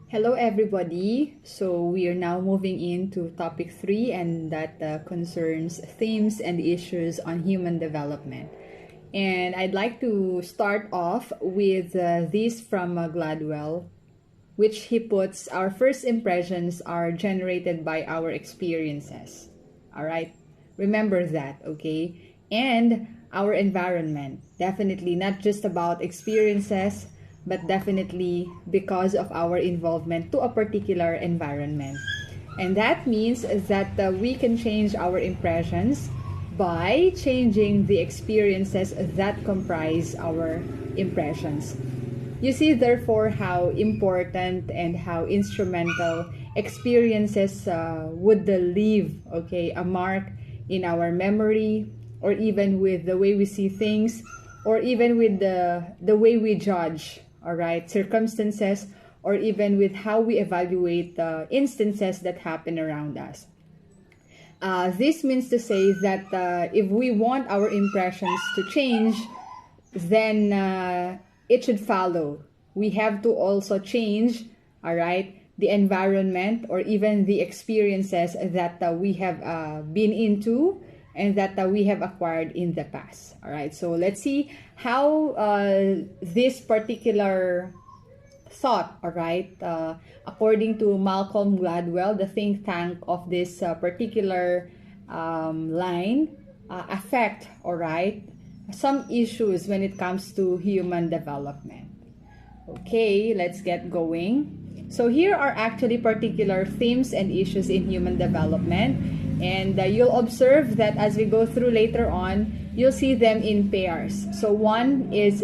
Hello everybody. So we are now moving into topic 3, and that concerns themes and issues on human development. And I'd like to start off with this from Gladwell, which he puts: our first impressions are generated by our experiences. All right? Remember that, okay? And our environment. Definitely not just about experiences, but definitely because of our involvement to a particular environment. And that means that we can change our impressions by changing the experiences that comprise our impressions. You see, therefore, how important and how instrumental experiences would leave, okay, a mark in our memory, or even with the way we see things, or even with the way we judge, all right, circumstances, or even with how we evaluate the instances that happen around us. This means to say that if we want our impressions to change, then it should follow. We have to also change, all right, the environment or even the experiences that we have been into and that we have acquired in the past. All right, so let's see how this particular thought, all right, according to Malcolm Gladwell, the think tank of this particular line, affect, all right, some issues when it comes to human development. Okay, let's get going. So here are actually particular themes and issues in human development, and you'll observe that as we go through later on, you'll see them in pairs. So one is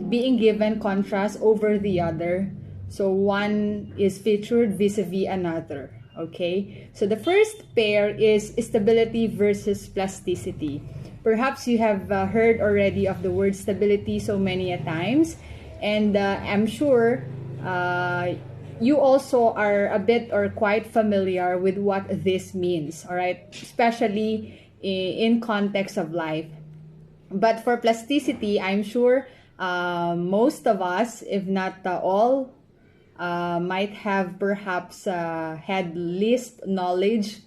being given contrast over the other. So one is featured vis-a-vis another. Okay, so the first pair is stability versus plasticity. Perhaps you have heard already of the word stability so many a times, and I'm sure you also are a bit or quite familiar with what this means, all right, especially in context of life. But for plasticity, I'm sure most of us, if not all, might have perhaps had least knowledge,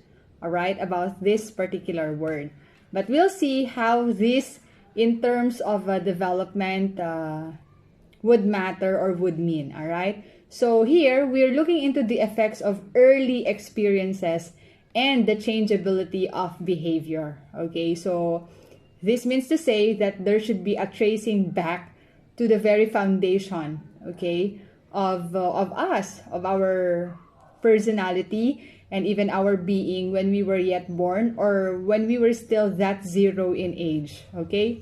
all right, about this particular word. But we'll see how this, in terms of development, would matter or would mean, all right? So here, we're looking into the effects of early experiences and the changeability of behavior, okay? So this means to say that there should be a tracing back to the very foundation, okay, of us, of our personality, and even our being when we were yet born, or when we were still that zero in age, okay?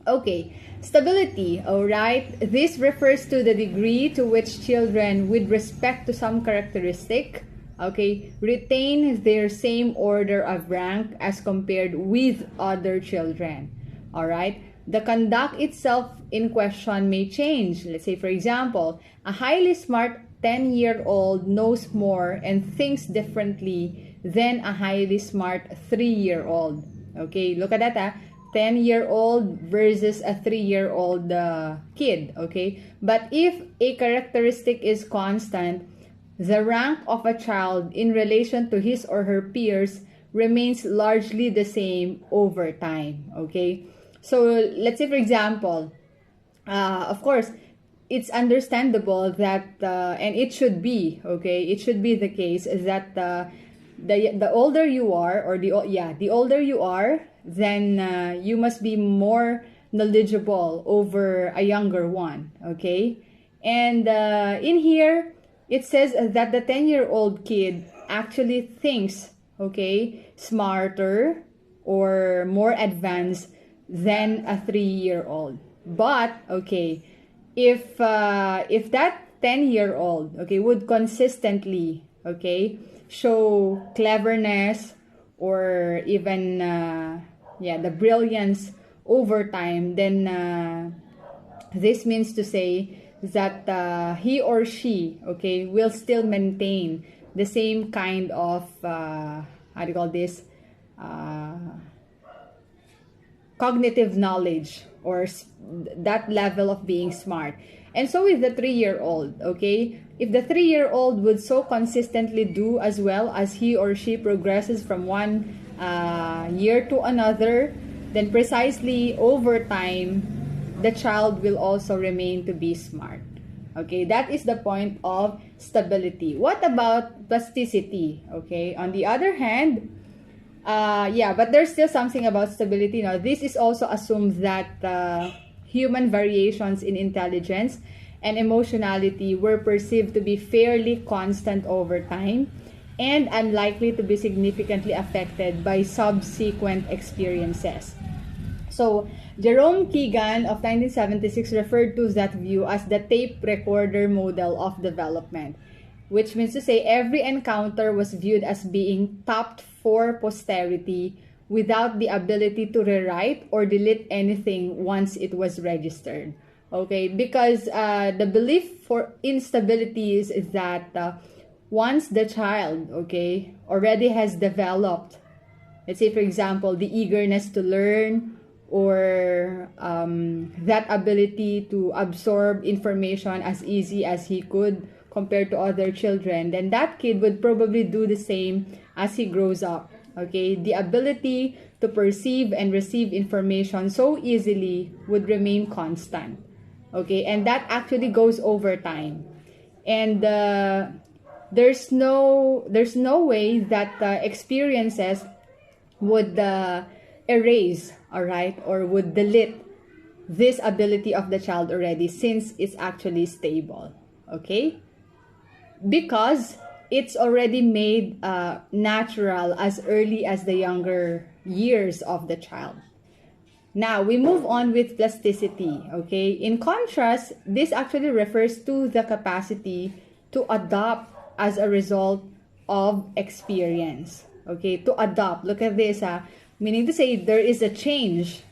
Okay, stability, all right? This refers to the degree to which children, with respect to some characteristic, okay, retain their same order of rank as compared with other children, all right? The conduct itself in question may change. Let's say, for example, a highly smart 10-year-old knows more and thinks differently than a highly smart 3-year-old. Okay, look at that. 10-year-old versus a 3-year-old kid. Okay, but if a characteristic is constant, the rank of a child in relation to his or her peers remains largely the same over time. Okay, so let's say, for example, of course, it's understandable that, and it should be, okay, it should be the case that the older you are, or the older you are, then you must be more knowledgeable over a younger one, okay? And in here, it says that the 10-year-old kid actually thinks, okay, smarter or more advanced than a 3-year-old. But, okay, if that 10-year-old, okay, would consistently, okay, show cleverness or even the brilliance over time, then this means to say that he or she, okay, will still maintain the same kind of how do you call this, cognitive knowledge, or that level of being smart. And so is the 3-year-old, okay? If the 3-year-old would so consistently do as well as he or she progresses from one year to another, then precisely over time, the child will also remain to be smart. Okay, that is the point of stability. What about plasticity? Okay, on the other hand, yeah, but there's still something about stability. Now, this is also assumed that human variations in intelligence and emotionality were perceived to be fairly constant over time and unlikely to be significantly affected by subsequent experiences. So, Jerome Keegan of 1976 referred to that view as the tape recorder model of development, which means to say every encounter was viewed as being tapped for posterity without the ability to rewrite or delete anything once it was registered. Okay, because the belief for instability is that once the child, okay, already has developed, let's say for example, the eagerness to learn, or that ability to absorb information as easy as he could compared to other children, then that kid would probably do the same as he grows up. Okay, the ability to perceive and receive information so easily would remain constant. Okay, and that actually goes over time. And there's no way that experiences would erase, all right, or would delete this ability of the child already, since it's actually stable. Okay, because it's already made natural as early as the younger years of the child. Now, we move on with plasticity, okay? In contrast, this actually refers to the capacity to adopt as a result of experience, okay? To adopt, look at this, meaning to say there is a change.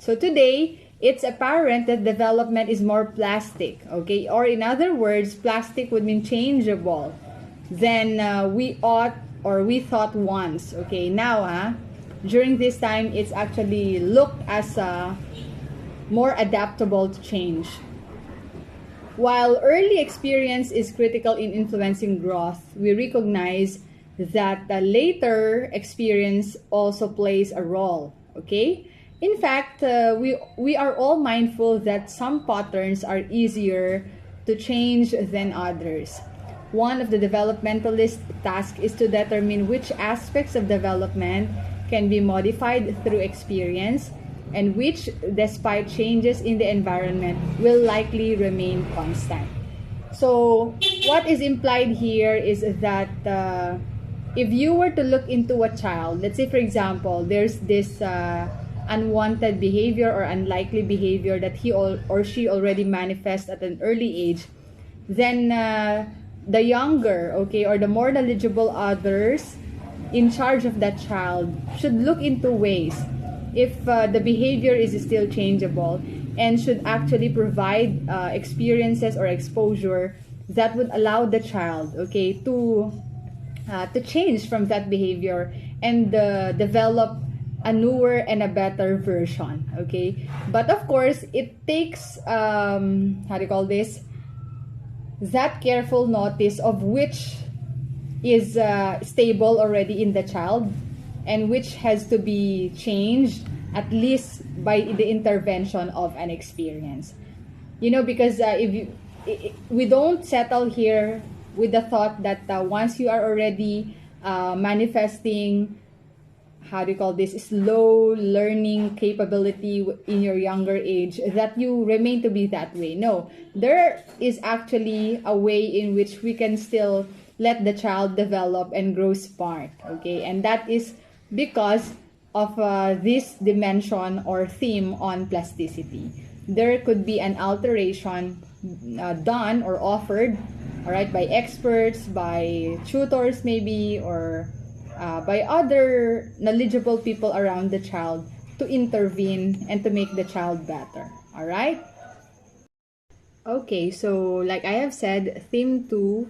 So today, it's apparent that development is more plastic, okay? Or in other words, plastic would mean changeable than we ought or we thought once, okay? Now, during this time, it's actually looked as more adaptable to change. While early experience is critical in influencing growth, we recognize that the later experience also plays a role, okay? In fact, we are all mindful that some patterns are easier to change than others. One of the developmentalist tasks is to determine which aspects of development can be modified through experience and which, despite changes in the environment, will likely remain constant. So what is implied here is that if you were to look into a child, let's say for example, there's this unwanted behavior or unlikely behavior that he or she already manifests at an early age, then the younger, okay, or the more knowledgeable others in charge of that child should look into ways if the behavior is still changeable, and should actually provide experiences or exposure that would allow the child, okay, to change from that behavior and develop a newer and a better version, okay? But of course, it takes how do you call this, that careful notice of which is stable already in the child and which has to be changed, at least by the intervention of an experience. You know, because we don't settle here with the thought that once you are already manifesting, how do you call this, slow learning capability in your younger age, that you remain to be that way. No, there is actually a way in which we can still let the child develop and grow smart, okay? And that is because of this dimension or theme on plasticity. There could be an alteration done or offered, all right, by experts, by tutors maybe, or by other knowledgeable people around the child to intervene and to make the child better, all right? Okay, so like I have said, theme 2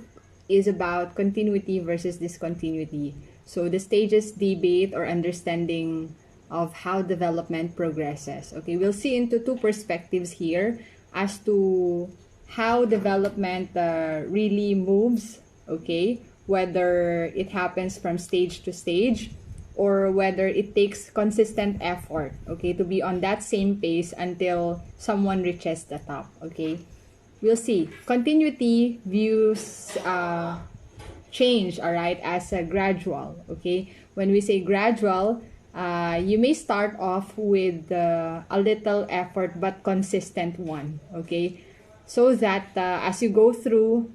is about continuity versus discontinuity. So the stages, debate, or understanding of how development progresses. Okay, we'll see into two perspectives here as to how development really moves, okay? Whether it happens from stage to stage or whether it takes consistent effort, okay, to be on that same pace until someone reaches the top, okay? We'll see. Continuity views change, all right, as a gradual, okay? When we say gradual, you may start off with a little effort but consistent one, okay? So that as you go through,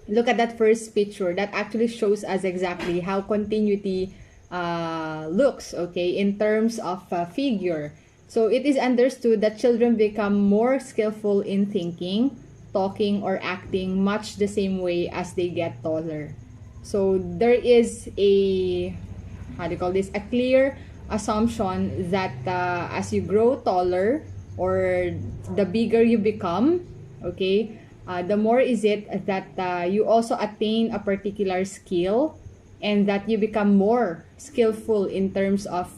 look at that first picture. That actually shows us exactly how continuity looks, okay, in terms of figure. So it is understood that children become more skillful in thinking, talking, or acting much the same way as they get taller. So there is a, how do you call this, a clear assumption that as you grow taller or the bigger you become, okay, the more is it that you also attain a particular skill and that you become more skillful in terms of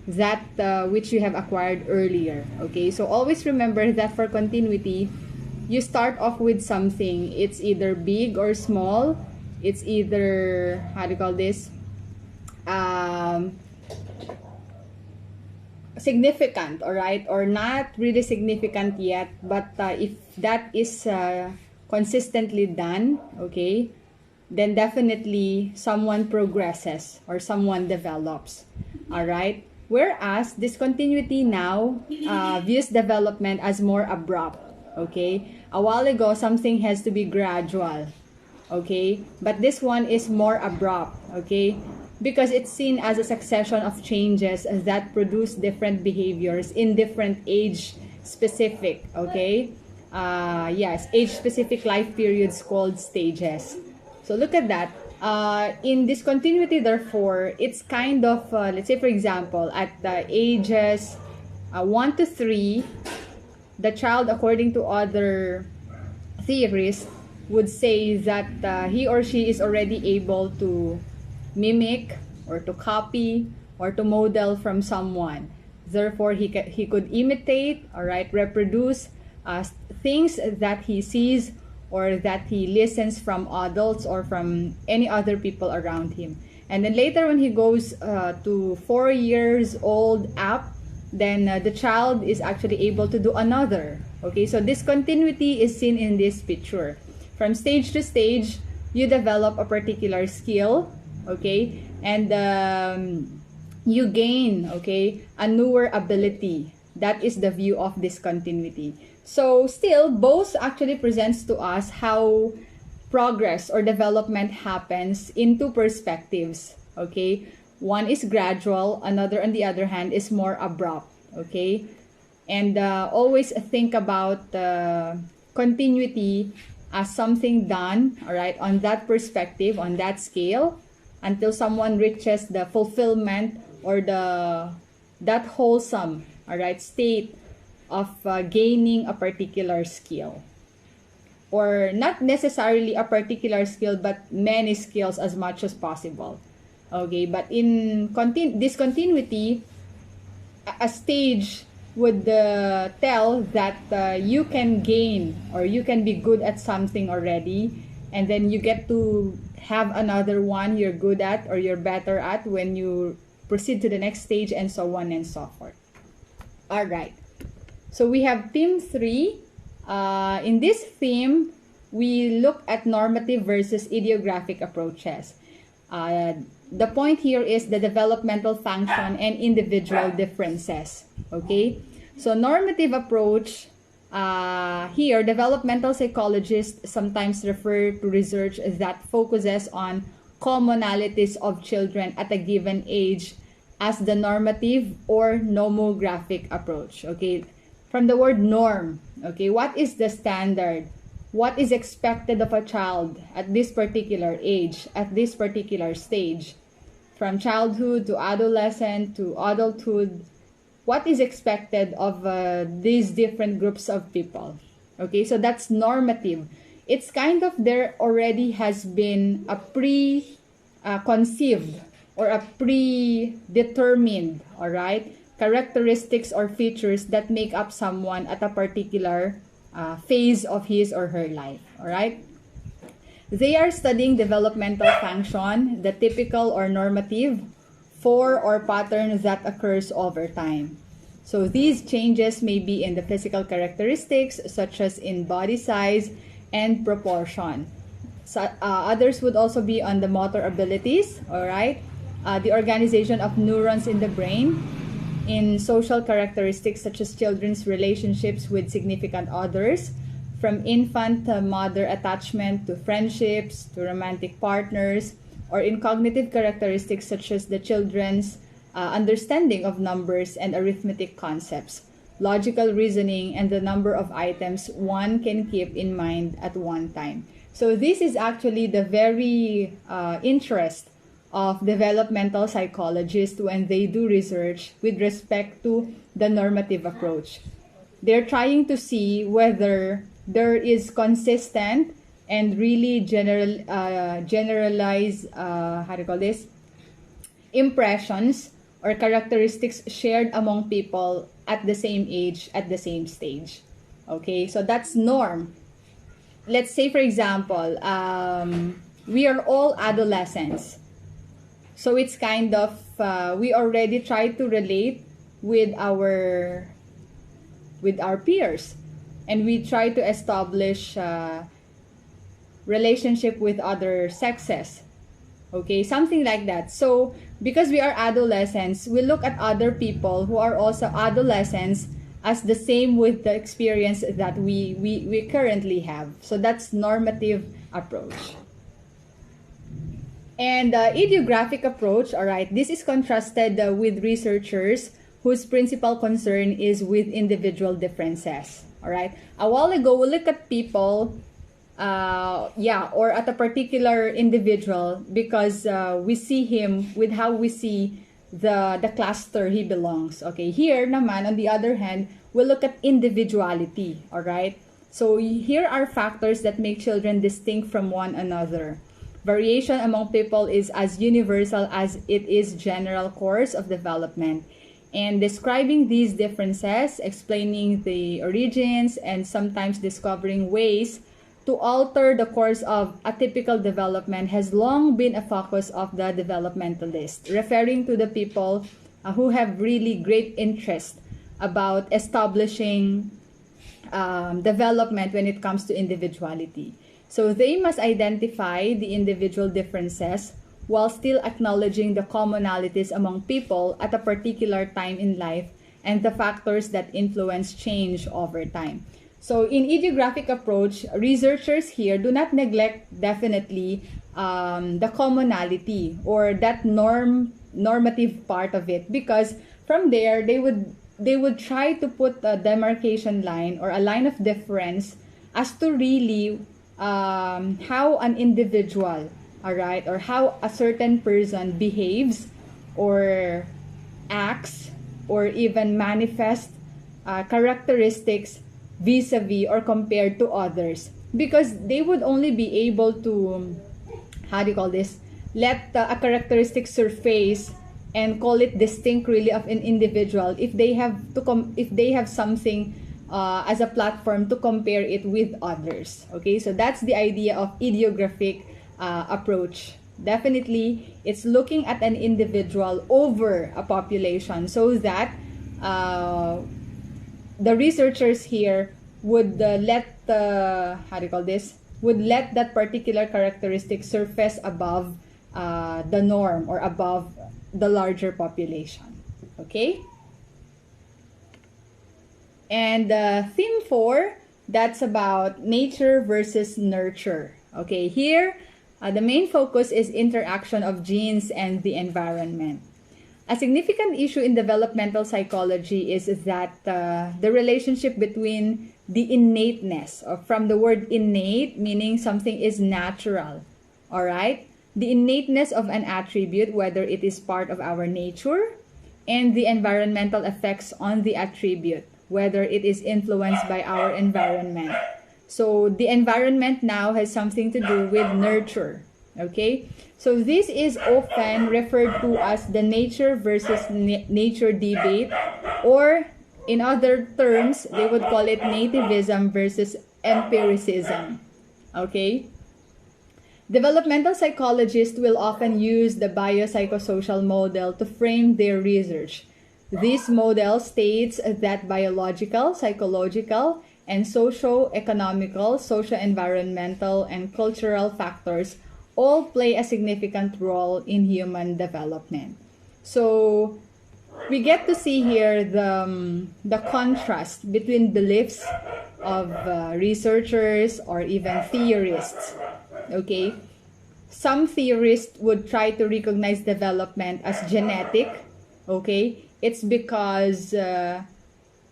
that which you have acquired earlier, okay? So always remember that for continuity, you start off with something. It's either big or small. It's either, how do you call this, significant, all right, or not really significant yet, but if that is consistently done, okay, then definitely someone progresses or someone develops, all right? Whereas discontinuity now views development as more abrupt, okay? A while ago, something has to be gradual, okay? But this one is more abrupt, okay? Because it's seen as a succession of changes that produce different behaviors in different age specific, okay? Yes, age specific life periods called stages. So look at that. In discontinuity, therefore, it's kind of, let's say for example, at the ages 1 to 3, the child, according to other theorists, would say that he or she is already able to mimic or to copy or to model from someone. Therefore, he could imitate, all right, reproduce things that he sees or that he listens from adults or from any other people around him. And then later when he goes to 4 years old up, then the child is actually able to do another. Okay, so discontinuity is seen in this picture. From stage to stage, you develop a particular skill, okay, and you gain, okay, a newer ability. That is the view of discontinuity. So still, both actually presents to us how progress or development happens in two perspectives, okay? One is gradual, another on the other hand is more abrupt, okay? And always think about continuity as something done, all right, on that perspective, on that scale, until someone reaches the fulfillment or that wholesome, all right, state of gaining a particular skill. Or not necessarily a particular skill, but many skills as much as possible. Okay, but in discontinuity, a stage would tell that you can gain or you can be good at something already, and then you get to have another one you're good at or you're better at when you proceed to the next stage, and so on and so forth. All right. So we have theme 3. In this theme, we look at normative versus idiographic approaches. The point here is the developmental function and individual differences. Okay? So normative approach, here, developmental psychologists sometimes refer to research that focuses on commonalities of children at a given age as the normative or nomographic approach. Okay? From the word norm, okay, what is the standard? What is expected of a child at this particular age, at this particular stage? From childhood to adolescent to adulthood, what is expected of these different groups of people? Okay, so that's normative. It's kind of there already has been a conceived or a predetermined, all right, characteristics or features that make up someone at a particular phase of his or her life. All right. They are studying developmental function, the typical or normative for or pattern that occurs over time. So these changes may be in the physical characteristics such as in body size and proportion. So, others would also be on the motor abilities, all right? The organization of neurons in the brain, in social characteristics such as children's relationships with significant others, from infant to mother attachment to friendships to romantic partners, or in cognitive characteristics such as the children's understanding of numbers and arithmetic concepts, logical reasoning, and the number of items one can keep in mind at one time. So this is actually the very interest of developmental psychologists when they do research with respect to the normative approach. They're trying to see whether there is consistent and really generalized, impressions or characteristics shared among people at the same age, at the same stage. Okay, so that's norm. Let's say, for example, we are all adolescents. So it's kind of, we already try to relate with our peers. And we try to establish relationship with other sexes. Okay, something like that. So because we are adolescents, we look at other people who are also adolescents as the same with the experience that we currently have. So that's normative approach. And idiographic approach, all right, this is contrasted with researchers whose principal concern is with individual differences. All right. A while ago, we look at people, or at a particular individual because we see him with how we see the cluster he belongs. Okay. Here, naman, on the other hand, we look at individuality. All right. So here are factors that make children distinct from one another. Variation among people is as universal as it is general course of development. And describing these differences, explaining the origins, and sometimes discovering ways to alter the course of atypical development has long been a focus of the developmentalists, referring to the people who have really great interest about establishing development when it comes to individuality. So they must identify the individual differences while still acknowledging the commonalities among people at a particular time in life and the factors that influence change over time. So in idiographic approach, researchers here do not neglect definitely the commonality or that normative part of it, because from there they would try to put a demarcation line or a line of difference as to really how an individual, all right, or how a certain person behaves or acts or even manifest characteristics vis-a-vis or compared to others, because they would only be able to let a characteristic surface and call it distinct really of an individual if they have something as a platform to compare it with others. Okay, so that's the idea of idiographic approach. Definitely, it's looking at an individual over a population so that the researchers here would let that particular characteristic surface above the norm or above the larger population. Okay? And theme 4, that's about nature versus nurture. Okay, here the main focus is interaction of genes and the environment. A significant issue in developmental psychology is that the relationship between the innateness, or from the word innate, meaning something is natural, all right? The innateness of an attribute, whether it is part of our nature, and the environmental effects on the attribute, whether it is influenced by our environment. So the environment now has something to do with nurture, okay? So this is often referred to as the nature versus nature debate, or in other terms, they would call it nativism versus empiricism. Okay? Developmental psychologists will often use the biopsychosocial model to frame their research. This model states that biological, psychological, and socio-economical, socio-environmental, and cultural factors all play a significant role in human development. So we get to see here the contrast between beliefs of researchers or even theorists. Okay, some theorists would try to recognize development as genetic. Okay, it's because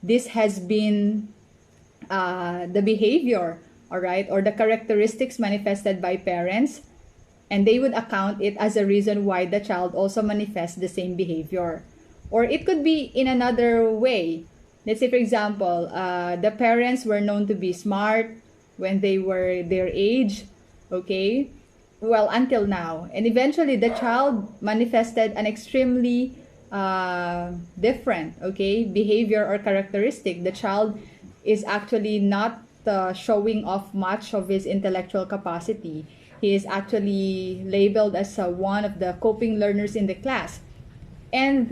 this has been the behavior, all right, or the characteristics manifested by parents, and they would account it as a reason why the child also manifests the same behavior. Or it could be in another way. Let's say, for example, the parents were known to be smart when they were their age, okay? Well, until now. And eventually, the child manifested an extremely different, okay, behavior or characteristic. The child is actually not showing off much of his intellectual capacity. He is actually labeled as one of the coping learners in the class. And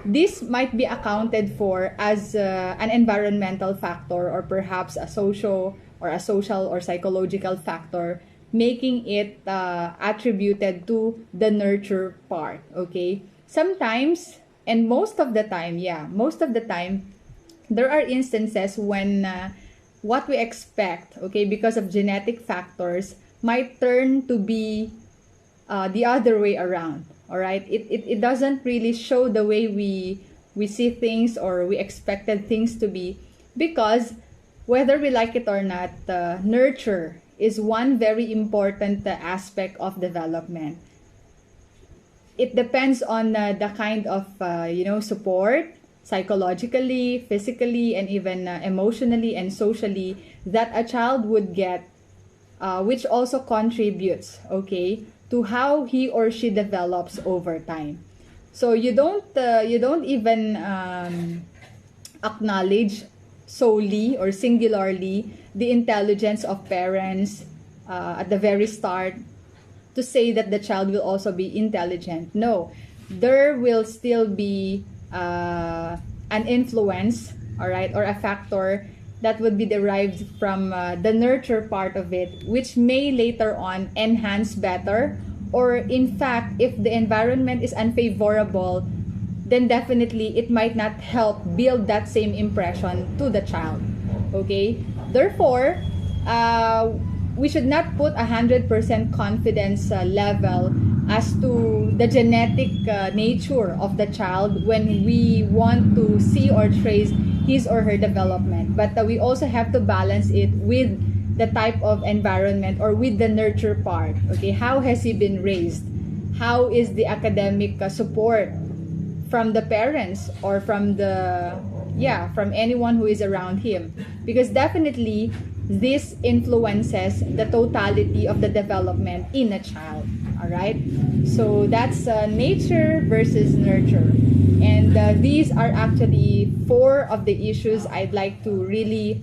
this might be accounted for as an environmental factor, or perhaps a social or psychological factor, making it attributed to the nurture part. Okay, sometimes, and most of the time, there are instances when what we expect, okay, because of genetic factors, might turn to be the other way around. All right, it doesn't really show the way we see things or we expected things to be, because whether we like it or not, nurture is one very important aspect of development. It depends on the kind of support, psychologically, physically, and even emotionally and socially, that a child would get, which also contributes, okay, to how he or she develops over time. So you don't even acknowledge solely or singularly the intelligence of parents at the very start to say that the child will also be intelligent. No, there will still be an influence, all right, or a factor that would be derived from the nurture part of it, which may later on enhance better, or in fact, if the environment is unfavorable, then definitely it might not help build that same impression to the child. Okay, therefore, we should not put 100% confidence level as to the genetic nature of the child when we want to see or trace his or her development, but we also have to balance it with the type of environment or with the nurture part. Okay, how has he been raised? How is the academic support from the parents or from from anyone who is around him? Because definitely this influences the totality of the development in a child. All right, so that's nature versus nurture, and these are actually 4 of the issues I'd like to really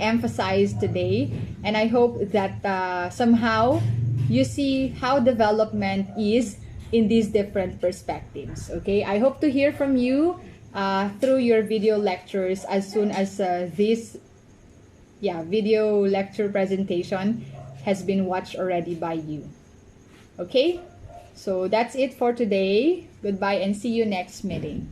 emphasize today. And I hope that somehow you see how development is in these different perspectives. Okay, I hope to hear from you through your video lectures as soon as this video lecture presentation has been watched already by you. Okay, so that's it for today. Goodbye and see you next meeting.